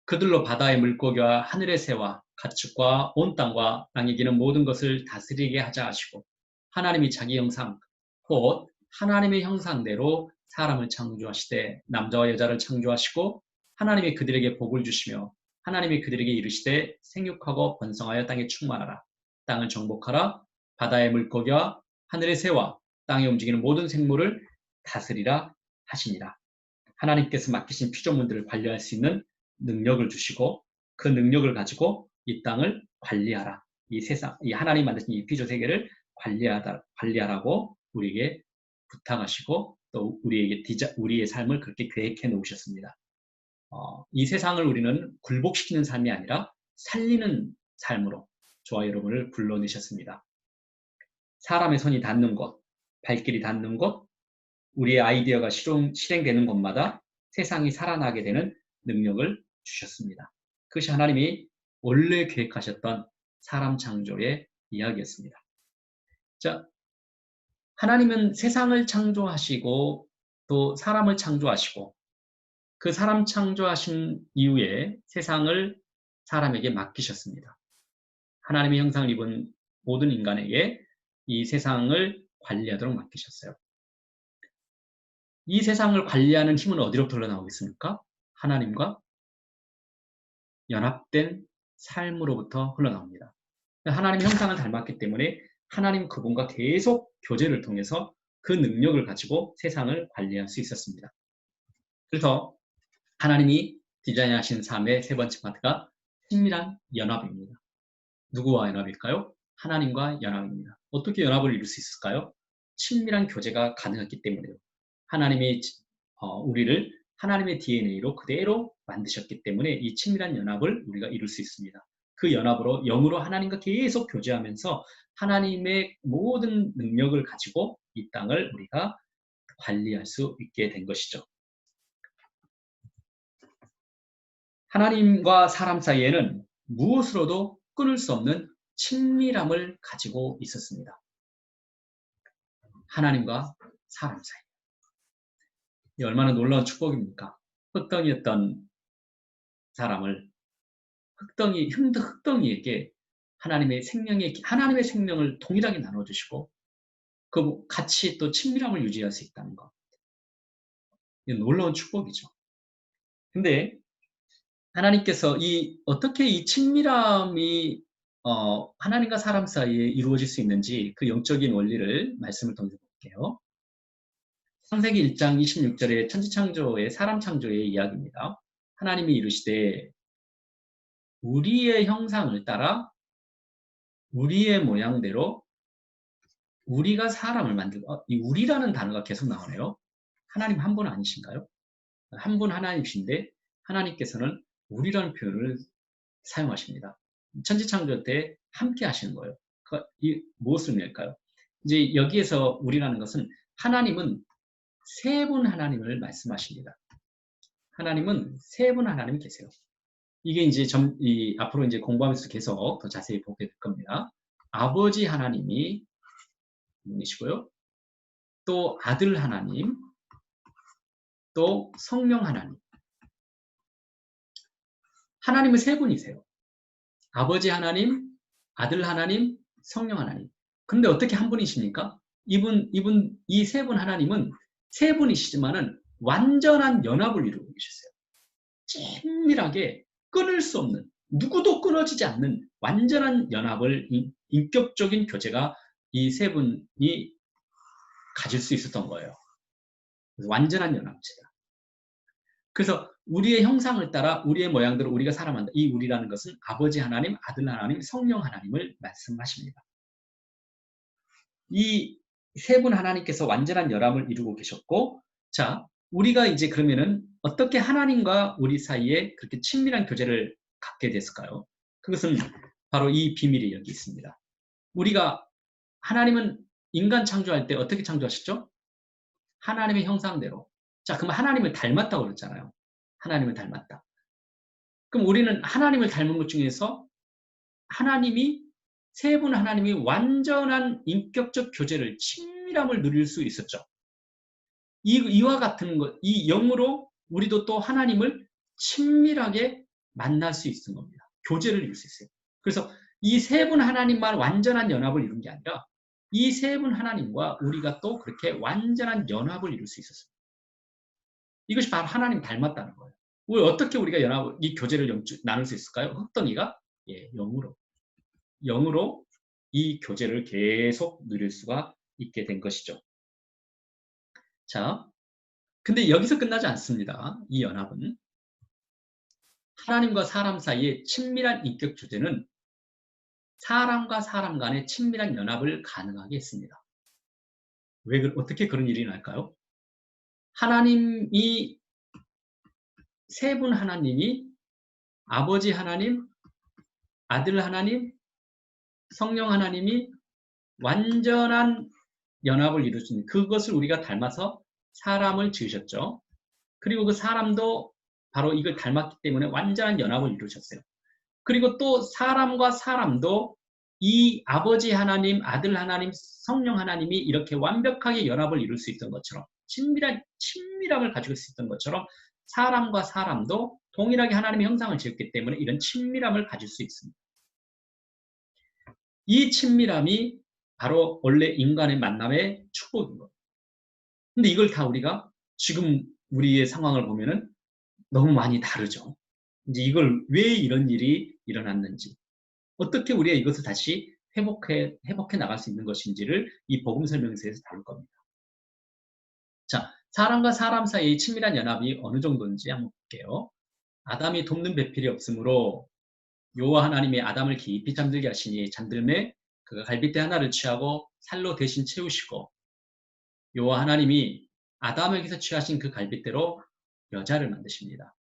그들로 바다의 물고기와 하늘의 새와 가축과 온 땅과 땅에 기는 모든 것을 다스리게 하자 하시고 하나님이 자기 형상 곧 하나님의 형상대로 사람을 창조하시되 남자와 여자를 창조하시고 하나님이 그들에게 복을 주시며 하나님이 그들에게 이르시되 생육하고 번성하여 땅에 충만하라 땅을 정복하라 바다의 물고기와 하늘의 새와 땅에 움직이는 모든 생물을 다스리라 하시니라. 하나님께서 맡기신 피조물들을 관리할 수 있는 능력을 주시고 그 능력을 가지고 이 땅을 관리하라. 이 세상, 이 하나님 만드신 이 피조 세계를 관리하라고 우리에게 부탁하시고 또 우리의 삶을 그렇게 계획해 놓으셨습니다. 이 세상을 우리는 굴복시키는 삶이 아니라 살리는 삶으로 저와 여러분을 불러내셨습니다. 사람의 손이 닿는 곳, 발길이 닿는 곳, 우리의 아이디어가 실행되는 곳마다 세상이 살아나게 되는 능력을 주셨습니다. 그것이 하나님이 원래 계획하셨던 사람 창조의 이야기였습니다. 자, 하나님은 세상을 창조하시고 또 사람을 창조하시고 그 사람 창조하신 이후에 세상을 사람에게 맡기셨습니다. 하나님의 형상을 입은 모든 인간에게 이 세상을 관리하도록 맡기셨어요. 이 세상을 관리하는 힘은 어디로부터 흘러나오겠습니까? 하나님과 연합된 삶으로부터 흘러나옵니다. 하나님 형상을 닮았기 때문에 하나님 그분과 계속 교제를 통해서 그 능력을 가지고 세상을 관리할 수 있었습니다. 그래서 하나님이 디자인하신 삶의 세 번째 파트가 친밀한 연합입니다. 누구와 연합일까요? 하나님과 연합입니다. 어떻게 연합을 이룰 수 있을까요? 친밀한 교제가 가능했기 때문에요. 하나님이 우리를 하나님의 DNA로 그대로 만드셨기 때문에 이 친밀한 연합을 우리가 이룰 수 있습니다. 그 연합으로 영으로 하나님과 계속 교제하면서 하나님의 모든 능력을 가지고 이 땅을 우리가 관리할 수 있게 된 것이죠. 하나님과 사람 사이에는 무엇으로도 끊을 수 없는 친밀함을 가지고 있었습니다. 하나님과 사람 사이. 이 얼마나 놀라운 축복입니까? 흑덩이였던 사람을 흑덩이에게 하나님의 생명을 동일하게 나눠주시고 그 같이 또 친밀함을 유지할 수 있다는 것. 이 놀라운 축복이죠. 근데 하나님께서 어떻게 이 친밀함이 하나님과 사람 사이에 이루어질 수 있는지 그 영적인 원리를 말씀을 통해서 볼게요. 창세기 1장 26절의 천지창조의 사람 창조의 이야기입니다. 하나님이 이르시되 우리의 형상을 따라 우리의 모양대로 우리가 사람을 만들고 이 우리라는 단어가 계속 나오네요. 하나님 한 분 아니신가요? 한 분 하나님이신데 하나님께서는 우리라는 표현을 사용하십니다. 천지창조 때 함께 하시는 거예요. 이 무엇을 의미할까요? 이제 여기에서 우리라는 것은 하나님은 세 분 하나님을 말씀하십니다. 하나님은 세 분 하나님 계세요. 이게 이제 앞으로 이제 공부하면서 계속 더 자세히 보게 될 겁니다. 아버지 하나님이 분이시고요. 또 아들 하나님, 또 성령 하나님. 하나님은 세 분이세요. 아버지 하나님, 아들 하나님, 성령 하나님. 근데 어떻게 한 분이십니까? 이 세 분 하나님은 세 분이시지만은 완전한 연합을 이루고 계셨어요. 친밀하게 끊을 수 없는, 누구도 끊어지지 않는 완전한 연합을, 인격적인 교제가 이 세 분이 가질 수 있었던 거예요. 완전한 연합체다. 그래서 우리의 형상을 따라 우리의 모양대로 우리가 살아만다. 이 우리라는 것은 아버지 하나님, 아들 하나님, 성령 하나님을 말씀하십니다. 이 세 분 하나님께서 완전한 연합을 이루고 계셨고, 자, 우리가 이제 그러면은 어떻게 하나님과 우리 사이에 그렇게 친밀한 교제를 갖게 됐을까요? 그것은 바로 이 비밀이 여기 있습니다. 하나님은 인간 창조할 때 어떻게 창조하셨죠? 하나님의 형상대로. 자, 그럼 하나님을 닮았다고 그랬잖아요. 하나님을 닮았다. 그럼 우리는 하나님을 닮은 것 중에서 세 분 하나님이 완전한 인격적 교제를, 친밀함을 누릴 수 있었죠. 이와 같은 것, 이 영으로 우리도 또 하나님을 친밀하게 만날 수 있는 겁니다. 교제를 이룰 수 있어요. 그래서 이 세 분 하나님만 완전한 연합을 이룬 게 아니라 이 세 분 하나님과 우리가 또 그렇게 완전한 연합을 이룰 수 있었어요. 이것이 바로 하나님 닮았다는 거예요. 왜 어떻게 우리가 이 교제를 나눌 수 있을까요? 흑덩이가 영으로 이 교제를 계속 누릴 수가 있게 된 것이죠. 자, 근데 여기서 끝나지 않습니다. 이 연합은 하나님과 사람 사이의 친밀한 인격 교제는 사람과 사람 간의 친밀한 연합을 가능하게 했습니다. 어떻게 그런 일이 날까요? 세 분 하나님이 아버지 하나님, 아들 하나님, 성령 하나님이 완전한 연합을 이루신 그것을 우리가 닮아서 사람을 지으셨죠. 그리고 그 사람도 바로 이걸 닮았기 때문에 완전한 연합을 이루셨어요. 그리고 또 사람과 사람도 이 아버지 하나님, 아들 하나님, 성령 하나님이 이렇게 완벽하게 연합을 이룰 수 있던 것처럼 친밀함을 가지고 있었던 것처럼 사람과 사람도 동일하게 하나님의 형상을 지었기 때문에 이런 친밀함을 가질 수 있습니다. 이 친밀함이 바로 원래 인간의 만남의 축복인 거예요. 근데 이걸 다 우리가 지금 우리의 상황을 보면은 너무 많이 다르죠. 이제 이걸 왜 이런 일이 일어났는지, 어떻게 우리가 이것을 다시 회복해 나갈 수 있는 것인지를 이 복음 설명서에서 다룰 겁니다. 자, 사람과 사람 사이의 친밀한 연합이 어느 정도인지 한번 볼게요. 아담이 돕는 배필이 없으므로 여호와 하나님이 아담을 깊이 잠들게 하시니 잠들매 그가 갈빗대 하나를 취하고 살로 대신 채우시고 여호와 하나님이 아담에게서 취하신 그 갈빗대로 여자를 만드십니다.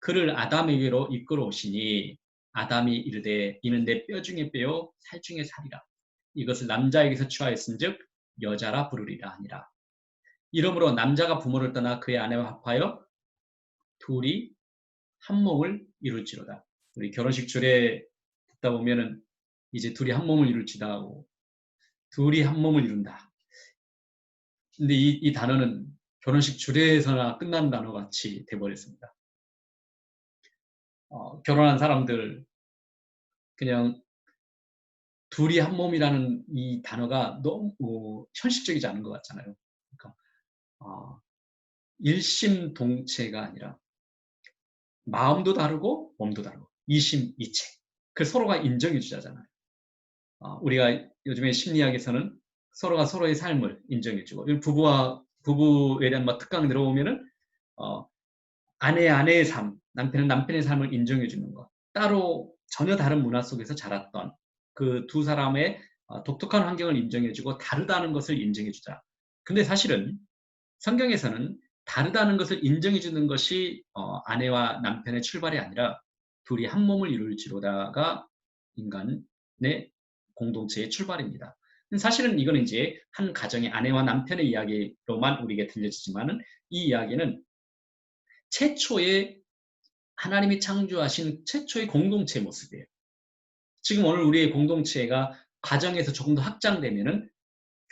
그를 아담에게로 이끌어 오시니 아담이 이르되 이는 내 뼈 중에 뼈요 살 중에 살이라. 이것을 남자에게서 취하였은즉 여자라 부르리라 하니라. 이러므로 남자가 부모를 떠나 그의 아내와 합하여 둘이 한 몸을 이룰지로다. 우리 결혼식 주례 듣다 보면은 이제 둘이 한 몸을 이룰지다 하고 둘이 한 몸을 이룬다. 근데 이 단어는 결혼식 주례에서나 끝나는 단어 같이 돼버렸습니다. 결혼한 사람들 그냥 둘이 한 몸이라는 이 단어가 너무 현실적이지 않은 것 같잖아요. 그러니까 일심동체가 아니라 마음도 다르고 몸도 다르고 이심이체. 그 서로가 인정해 주자잖아요. 우리가 요즘에 심리학에서는 서로가 서로의 삶을 인정해 주고 부부에 대한 특강 들어보면은 아내의 삶, 남편은 남편의 삶을 인정해 주는 것. 따로 전혀 다른 문화 속에서 자랐던 그 두 사람의 독특한 환경을 인정해 주고 다르다는 것을 인정해 주자. 근데 사실은 성경에서는 다르다는 것을 인정해 주는 것이 아내와 남편의 출발이 아니라 둘이 한 몸을 이룰지로다가 인간의 공동체의 출발입니다. 사실은 이거는 이제 한 가정의 아내와 남편의 이야기로만 우리에게 들려지지만은 이 이야기는 최초의 하나님이 창조하신 최초의 공동체 모습이에요. 지금 오늘 우리의 공동체가 가정에서 조금 더 확장되면은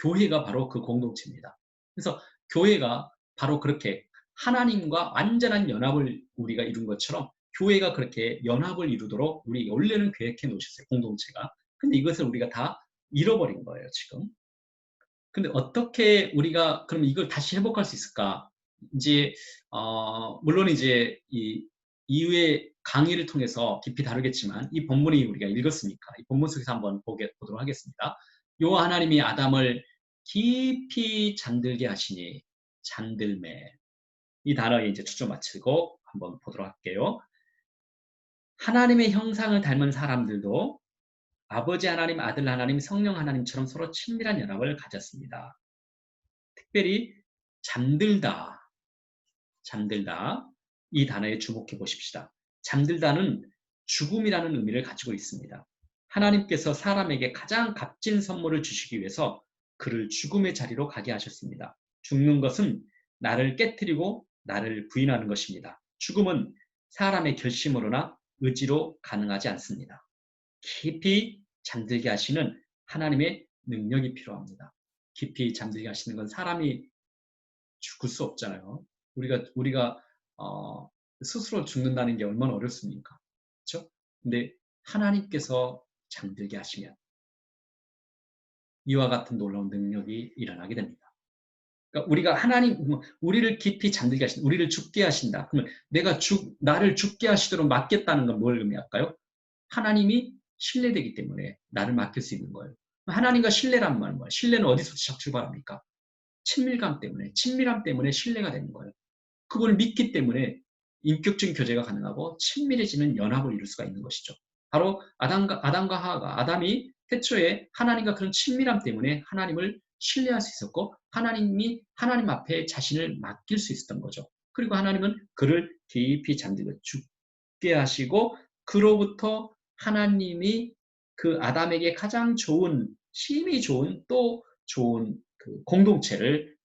교회가 바로 그 공동체입니다. 그래서 교회가 바로 그렇게 하나님과 완전한 연합을 우리가 이룬 것처럼 교회가 그렇게 연합을 이루도록 우리 원래는 계획해 놓으셨어요. 공동체가. 근데 이것을 우리가 다 잃어버린 거예요, 지금. 근데 어떻게 우리가 그럼 이걸 다시 회복할 수 있을까? 이제 물론 이제 이 이후의 강의를 통해서 깊이 다루겠지만 이 본문이 우리가 읽었으니까 이 본문 속에서 한번 보도록 하겠습니다. 여호와 하나님이 아담을 깊이 잠들게 하시니 잠들매 이 단어에 이제 초점 맞추고 한번 보도록 할게요. 하나님의 형상을 닮은 사람들도 아버지 하나님, 아들 하나님, 성령 하나님처럼 서로 친밀한 연합을 가졌습니다. 특별히 잠들다, 잠들다 이 단어에 주목해 보십시다. 잠들다는 죽음이라는 의미를 가지고 있습니다. 하나님께서 사람에게 가장 값진 선물을 주시기 위해서 그를 죽음의 자리로 가게 하셨습니다. 죽는 것은 나를 깨트리고 나를 부인하는 것입니다. 죽음은 사람의 결심으로나 의지로 가능하지 않습니다. 깊이 잠들게 하시는 하나님의 능력이 필요합니다. 깊이 잠들게 하시는 건 사람이 죽을 수 없잖아요. 우리가 스스로 죽는다는 게 얼마나 어렵습니까? 그렇죠? 근데 하나님께서 잠들게 하시면 이와 같은 놀라운 능력이 일어나게 됩니다. 그러니까 우리가 우리를 깊이 잠들게 하신다. 우리를 죽게 하신다. 그러면 나를 죽게 하시도록 맡겠다는 건 뭘 의미할까요? 하나님이 신뢰되기 때문에 나를 맡길 수 있는 거예요. 하나님과 신뢰란 말은 뭐예요? 신뢰는 어디서 출발합니까? 친밀감 때문에, 친밀함 때문에 신뢰가 되는 거예요. 그걸 믿기 때문에 인격적인 교제가 가능하고 친밀해지는 연합을 이룰 수가 있는 것이죠. 바로 아담과 하하가 아담이 태초에 하나님과 그런 친밀함 때문에 하나님을 신뢰할 수 있었고 하나님이 하나님 앞에 자신을 맡길 수 있었던 거죠. 그리고 하나님은 그를 깊이 잠들게 죽게 하시고 그로부터 하나님이 그 아담에게 가장 좋은 힘이 좋은 또 좋은 그 공동체를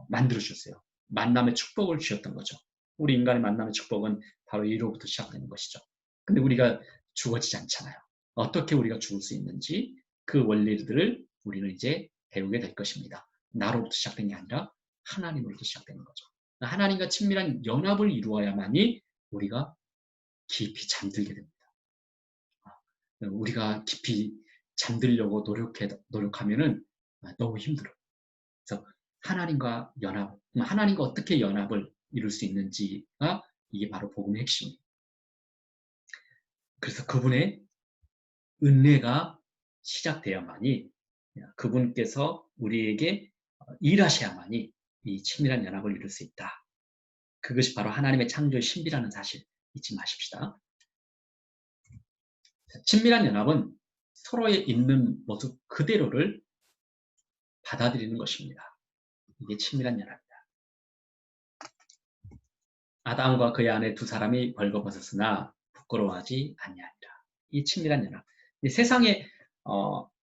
만들어 주셨어요. 만남의 축복을 주셨던 거죠. 우리 인간의 만남의 축복은 바로 이로부터 시작되는 것이죠. 근데 우리가 죽어지지 않잖아요. 어떻게 우리가 죽을 수 있는지 그 원리들을 우리는 이제 배우게 될 것입니다. 나로부터 시작된 게 아니라 하나님으로부터 시작되는 거죠. 하나님과 친밀한 연합을 이루어야만이 우리가 깊이 잠들게 됩니다. 우리가 깊이 잠들려고 노력하면은 너무 힘들어요. 그래서 하나님과 하나님과 어떻게 연합을 이룰 수 있는지가 이게 바로 복음의 핵심이에요. 그래서 그분의 은혜가 시작되어야만이 그분께서 우리에게 일하셔야만이 이 친밀한 연합을 이룰 수 있다. 그것이 바로 하나님의 창조의 신비라는 사실 잊지 마십시다. 친밀한 연합은 서로의 있는 모습 그대로를 받아들이는 것입니다. 이게 친밀한 연합입니다. 아담과 그의 아내 두 사람이 벌거벗었으나 부끄러워하지 아니하니라. 이 친밀한 연합. 이 세상에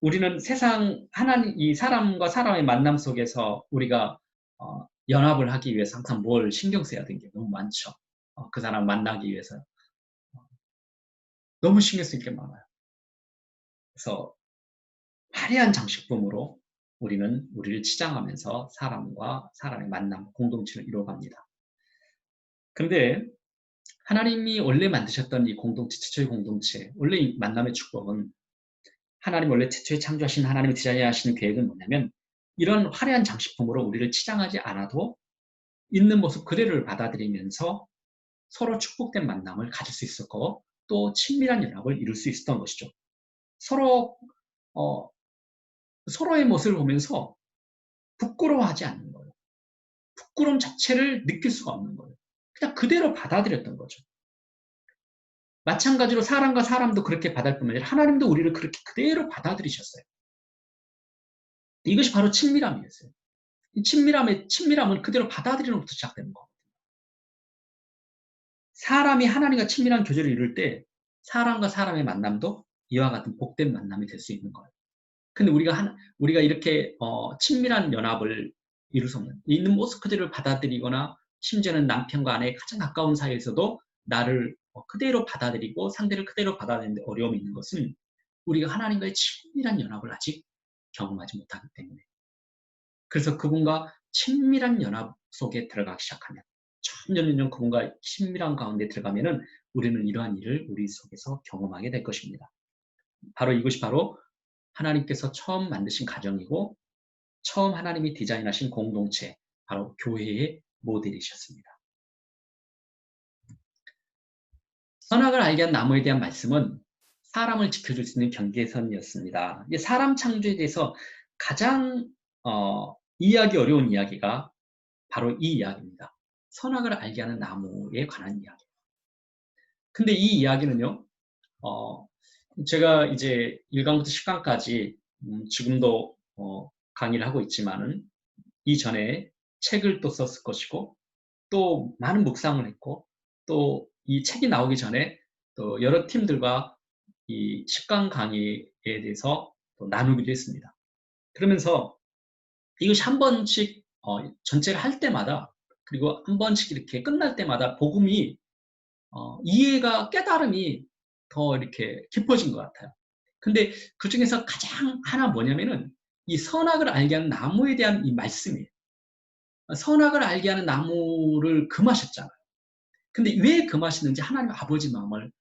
우리는 세상 하나님 이 사람과 사람의 만남 속에서 우리가 연합을 하기 위해서 항상 뭘 신경 써야 되는 게 너무 많죠. 그 사람 만나기 위해서 너무 신경 쓸 게 많아요. 그래서 화려한 장식품으로 우리는 우리를 치장하면서 사람과 사람의 만남, 공동체를 이루어갑니다. 그런데 하나님이 원래 만드셨던 이 공동체, 최초의 공동체, 원래 이 만남의 축복은 하나님 원래 최초에 창조하신 하나님이 디자인하신 계획은 뭐냐면 이런 화려한 장식품으로 우리를 치장하지 않아도 있는 모습 그대로를 받아들이면서 서로 축복된 만남을 가질 수 있었고 또 친밀한 연합을 이룰 수 있었던 것이죠. 서로 서로의 모습을 보면서 부끄러워하지 않는 거예요. 부끄러움 자체를 느낄 수가 없는 거예요. 그냥 그대로 받아들였던 거죠. 마찬가지로 사람과 사람도 그렇게 받을 뿐만 아니라 하나님도 우리를 그렇게 그대로 받아들이셨어요. 이것이 바로 친밀함이었어요. 이 친밀함은 그대로 받아들이는 것부터 시작되는 거거든요. 사람이 하나님과 친밀한 교제를 이룰 때 사람과 사람의 만남도 이와 같은 복된 만남이 될 수 있는 거예요. 근데 우리가 이렇게 친밀한 연합을 이룰 수 없는 있는 모습 그대로 받아들이거나 심지어는 남편과 아내의 가장 가까운 사이에서도 나를 그대로 받아들이고 상대를 그대로 받아들이는데 어려움이 있는 것은 우리가 하나님과의 친밀한 연합을 아직 경험하지 못하기 때문에 그래서 그분과 친밀한 연합 속에 들어가기 시작하면 점점점 그분과 친밀한 가운데 들어가면은 우리는 이러한 일을 우리 속에서 경험하게 될 것입니다. 바로 이것이 바로 하나님께서 처음 만드신 가정이고 처음 하나님이 디자인하신 공동체, 바로 교회의 모델이셨습니다. 선악을 알게 한 나무에 대한 말씀은 사람을 지켜줄 수 있는 경계선이었습니다. 사람 창조에 대해서 가장 이해하기 어려운 이야기가 바로 이 이야기입니다. 선악을 알게 하는 나무에 관한 이야기. 근데 이 이야기는요, 제가 이제 1강부터 10강까지 지금도 강의를 하고 있지만은 이전에 책을 또 썼을 것이고 또 많은 묵상을 했고 또 이 책이 나오기 전에 또 여러 팀들과 이 10강 강의에 대해서 또 나누기도 했습니다. 그러면서 이것이 한 번씩 전체를 할 때마다 그리고 한 번씩 이렇게 끝날 때마다 복음이 이해가 깨달음이 더 이렇게 깊어진 것 같아요. 근데 그 중에서 가장 하나 뭐냐면은 이 선악을 알게 하는 나무에 대한 이 말씀이에요. 선악을 알게 하는 나무를 금하셨잖아요. 근데 왜 금하시는지 하나님 아버지 마음을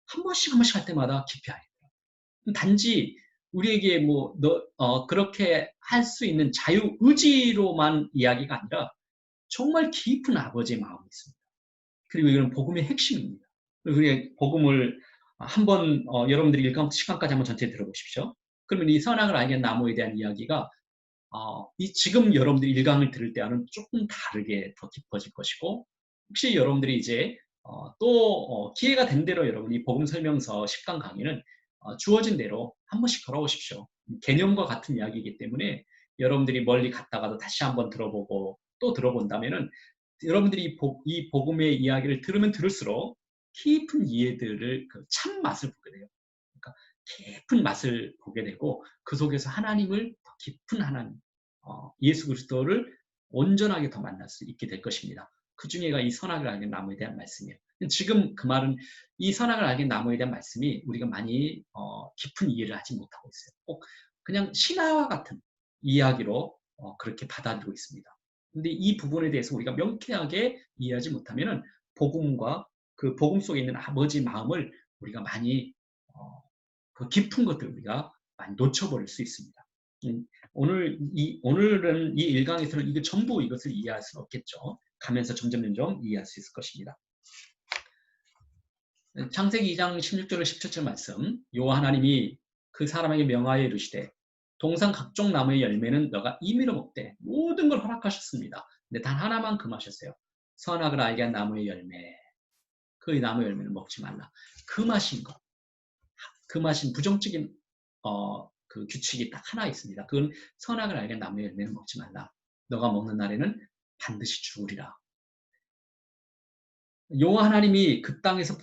한 번씩 한 번씩 할 때마다 깊이 알아요. 단지 우리에게 그렇게 할 수 있는 자유 의지로만 이야기가 아니라 정말 깊은 아버지의 마음이 있습니다. 그리고 이건 복음의 핵심입니다. 우리 복음을 한번 여러분들이 1강부터 10강까지 한번 전체 들어보십시오. 그러면 이 선악을 알게 한 나무에 대한 이야기가 지금 여러분들이 1강을 들을 때와는 조금 다르게 더 깊어질 것이고 혹시 여러분들이 이제 또 기회가 된 대로 여러분이 복음 설명서 10강 강의는 주어진 대로 한 번씩 돌아오십시오. 개념과 같은 이야기이기 때문에 여러분들이 멀리 갔다가도 다시 한번 들어보고 또 들어본다면은 여러분들이 이 복음의 이야기를 들으면 들을수록 깊은 이해들을 그 참 맛을 보게 돼요. 그러니까 깊은 맛을 보게 되고 그 속에서 하나님을 더 깊은 하나님, 예수 그리스도를 온전하게 더 만날 수 있게 될 것입니다. 그 중에가 이 선악을 알게 나무에 대한 말씀이에요. 지금 그 말은 이 선악을 알게 나무에 대한 말씀이 우리가 많이 깊은 이해를 하지 못하고 있어요. 꼭 그냥 신화와 같은 이야기로 그렇게 받아들이고 있습니다. 근데 이 부분에 대해서 우리가 명쾌하게 이해하지 못하면은 복음과 그 복음 속에 있는 아버지 마음을 우리가 많이 그 깊은 것들 우리가 많이 놓쳐버릴 수 있습니다. 오늘은 이 일강에서는 이게 전부 이것을 이해할 수는 없겠죠. 가면서 점점 이해할 수 있을 것입니다. 창세기 2장 16절 17절 말씀 여호와 하나님이 그 사람에게 명하여 이르시되 동산 각종 나무의 열매는 너가 임의로 먹되 모든 걸 허락하셨습니다. 근데 단 하나만 금하셨어요. 선악을 알게 한 나무의 열매. 그 나무 열매는 먹지 말라. 금하신 것. 금하신 부정적인 그 규칙이 딱 하나 있습니다. 그건 선악을 알게 한 나무의 열매는 먹지 말라. 너가 먹는 날에는 반드시 죽으리라. 여호와 하나님이 그 땅에서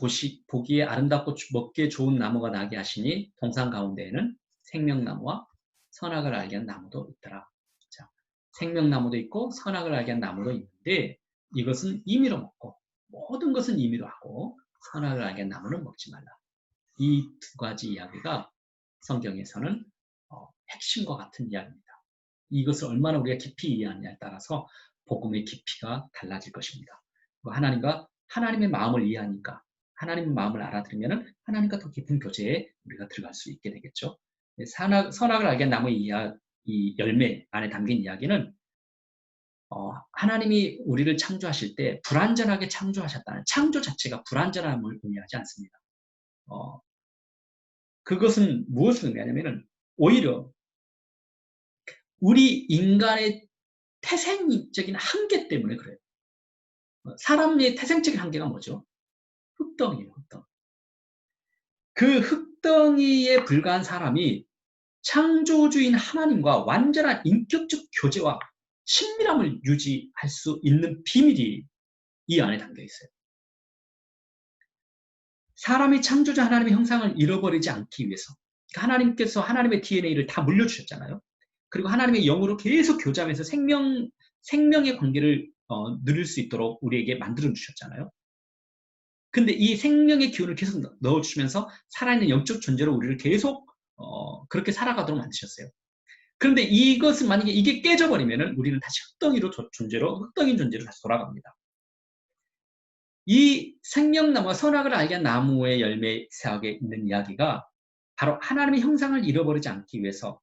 보기에 아름답고 먹기에 좋은 나무가 나게 하시니 동산 가운데에는 생명나무와 선악을 알게 한 나무도 있더라. 자, 생명나무도 있고 선악을 알게 한 나무도 있는데 이것은 임의로 먹고 모든 것은 임의로 하고 선악을 알게 한 나무는 먹지 말라. 이 두 가지 이야기가 성경에서는 핵심과 같은 이야기입니다. 이것을 얼마나 우리가 깊이 이해하느냐에 따라서 복음의 깊이가 달라질 것입니다. 하나님과 하나님의 마음을 이해하니까 하나님의 마음을 알아들으면 하나님과 더 깊은 교제에 우리가 들어갈 수 있게 되겠죠. 선악을 알게 한 나무의 이 열매 안에 담긴 이야기는 하나님이 우리를 창조하실 때 불완전하게 창조하셨다는 창조 자체가 불완전함을 의미하지 않습니다. 그것은 무엇을 의미하냐면 오히려 우리 인간의 태생적인 한계 때문에 그래요. 사람의 태생적인 한계가 뭐죠? 흙덩이에요, 흙덩이. 그 흙덩이에 불과한 사람이 창조주인 하나님과 완전한 인격적 교제와 친밀함을 유지할 수 있는 비밀이 이 안에 담겨 있어요. 사람이 창조자 하나님의 형상을 잃어버리지 않기 위해서 그러니까 하나님께서 하나님의 DNA를 다 물려주셨잖아요. 그리고 하나님의 영으로 계속 교제하면서 생명의 관계를 누릴 수 있도록 우리에게 만들어 주셨잖아요. 근데 이 생명의 기운을 계속 넣어주시면서 살아있는 영적 존재로 우리를 계속 그렇게 살아가도록 만드셨어요. 그런데 이것은 만약에 이게 깨져버리면 우리는 다시 흙덩이인 존재로 다시 돌아갑니다. 이 생명나무와 선악을 알게 한 나무의 열매 세학에 있는 이야기가 바로 하나님의 형상을 잃어버리지 않기 위해서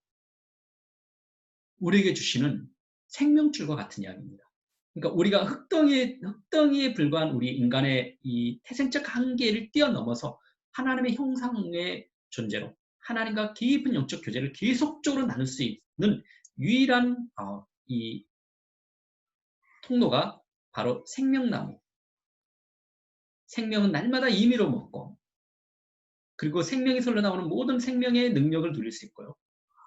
우리에게 주시는 생명줄과 같은 이야기입니다. 그러니까 우리가 흙덩이에 불과한 우리 인간의 이 태생적 한계를 뛰어넘어서 하나님의 형상의 존재로 하나님과 깊은 영적 교제를 계속적으로 나눌 수 있는 유일한 이 통로가 바로 생명나무. 생명은 날마다 임의로 먹고 그리고 생명에서 흘러나오는 모든 생명의 능력을 누릴 수 있고요.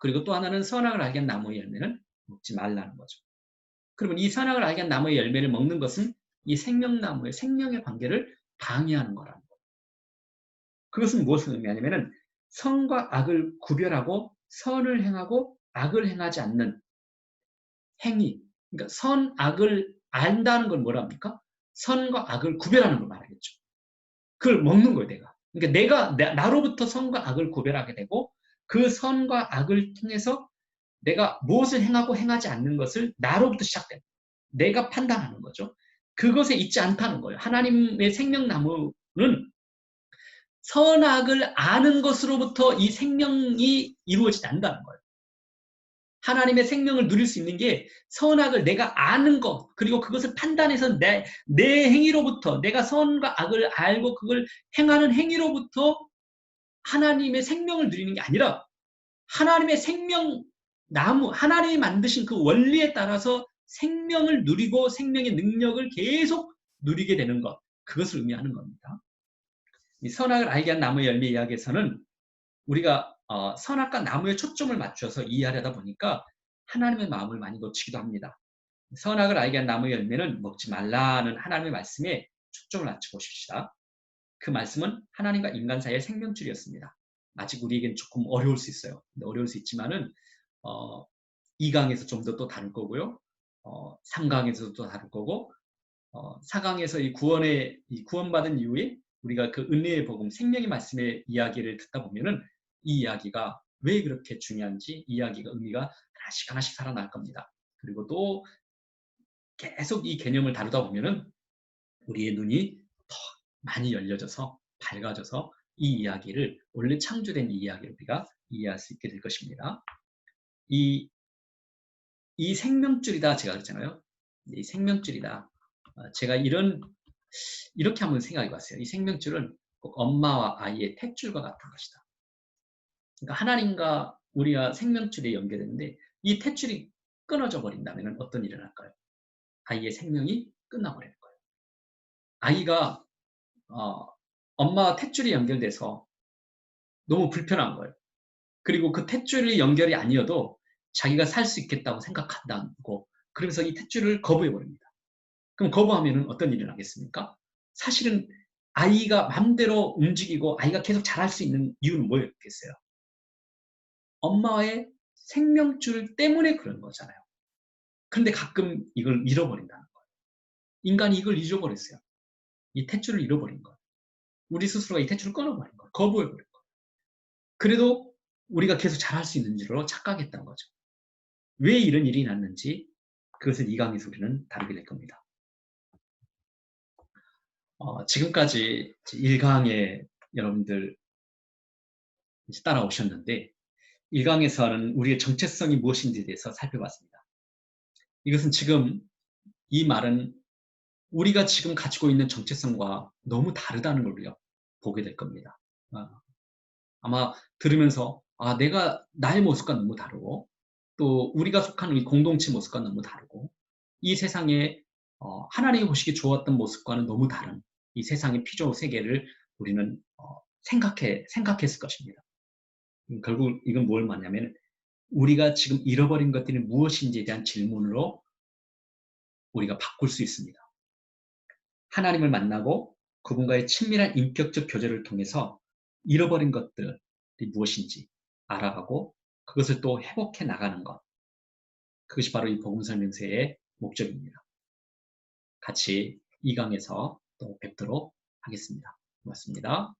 그리고 또 하나는 선악을 알게 한 나무의 열매는 먹지 말라는 거죠. 그러면 이 선악을 알게 한 나무의 열매를 먹는 것은 이 생명나무의 생명의 관계를 방해하는 거라는 거예요. 그것은 무엇을 의미하냐면 선과 악을 구별하고 선을 행하고 악을 행하지 않는 행위. 그러니까 선, 악을 안다는 건 뭐랍니까? 선과 악을 구별하는 걸 말하겠죠. 그걸 먹는 거예요, 내가. 그러니까 나로부터 선과 악을 구별하게 되고 그 선과 악을 통해서 내가 무엇을 행하고 행하지 않는 것을 나로부터 시작됩니다. 내가 판단하는 거죠. 그것에 있지 않다는 거예요. 하나님의 생명나무는 선악을 아는 것으로부터 이 생명이 이루어지지 않는다는 거예요. 하나님의 생명을 누릴 수 있는 게 선악을 내가 아는 것, 그리고 그것을 판단해서 내 행위로부터, 내가 선과 악을 알고 그걸 행하는 행위로부터 하나님의 생명을 누리는 게 아니라 하나님의 생명나무, 하나님이 만드신 그 원리에 따라서 생명을 누리고 생명의 능력을 계속 누리게 되는 것, 그것을 의미하는 겁니다. 이 선악을 알게 한 나무의 열매 이야기에서는 우리가 선악과 나무에 초점을 맞춰서 이해하려다 보니까 하나님의 마음을 많이 놓치기도 합니다. 선악을 알게 한 나무의 열매는 먹지 말라는 하나님의 말씀에 초점을 맞춰 보십시다. 그 말씀은 하나님과 인간 사이의 생명줄이었습니다. 아직 우리에겐 조금 어려울 수 있어요. 어려울 수 있지만은 2강에서 좀 더 또 다룰 거고요. 3강에서도 또 다룰 거고 4강에서 이 구원받은 이후에 우리가 그 은혜의 복음, 생명의 말씀의 이야기를 듣다 보면은 이 이야기가 왜 그렇게 중요한지 이야기가 의미가 하나씩 하나씩 살아날 겁니다. 그리고 또 계속 이 개념을 다루다 보면은 우리의 눈이 더 많이 열려져서 밝아져서 이 이야기를 원래 창조된 이 이야기를 우리가 이해할 수 있게 될 것입니다. 이 생명줄이다 제가 그랬잖아요. 이 생명줄이다. 제가 이렇게 한번 생각해 봤어요. 이 생명줄은 꼭 엄마와 아이의 탯줄과 같은 것이다. 그러니까 하나님과 우리가 생명줄이 연결되는데 이 탯줄이 끊어져 버린다면 어떤 일이 일어날까요? 아이의 생명이 끝나버리는 거예요. 아이가 엄마와 탯줄이 연결돼서 너무 불편한 거예요. 그리고 그 탯줄이 연결이 아니어도 자기가 살 수 있겠다고 생각한다고 그러면서 이 탯줄을 거부해버립니다. 그럼 거부하면 어떤 일이 나겠습니까? 사실은 아이가 마음대로 움직이고 아이가 계속 자랄 수 있는 이유는 뭐였겠어요? 엄마의 생명줄 때문에 그런 거잖아요. 그런데 가끔 이걸 잃어버린다는 거예요. 인간이 이걸 잊어버렸어요. 이 탯줄을 잃어버린 거예요. 우리 스스로가 이 탯줄을 끊어버린 거예요. 거부해버린 거예요. 그래도 우리가 계속 잘할 수 있는 줄로 착각했던 거죠. 왜 이런 일이 났는지 그것을 이 강의에서 우리는 다루게 될 겁니다. 지금까지 1강에 여러분들 따라오셨는데 1강에서는 우리의 정체성이 무엇인지에 대해서 살펴봤습니다. 이것은 지금 이 말은 우리가 지금 가지고 있는 정체성과 너무 다르다는 걸 우리가 보게 될 겁니다. 아마 들으면서 내가 나의 모습과 너무 다르고 또 우리가 속한 이 공동체 모습과 너무 다르고 이 세상에 하나님이 보시기에 좋았던 모습과는 너무 다른 이 세상의 피조 세계를 우리는 생각했을 것입니다. 결국 이건 뭘 말하냐면 우리가 지금 잃어버린 것들이 무엇인지에 대한 질문으로 우리가 바꿀 수 있습니다. 하나님을 만나고 그분과의 친밀한 인격적 교제를 통해서 잃어버린 것들이 무엇인지 알아가고 그것을 또 회복해 나가는 것. 그것이 바로 이 복음 설명서의 목적입니다. 같이 2강에서 또 뵙도록 하겠습니다. 고맙습니다.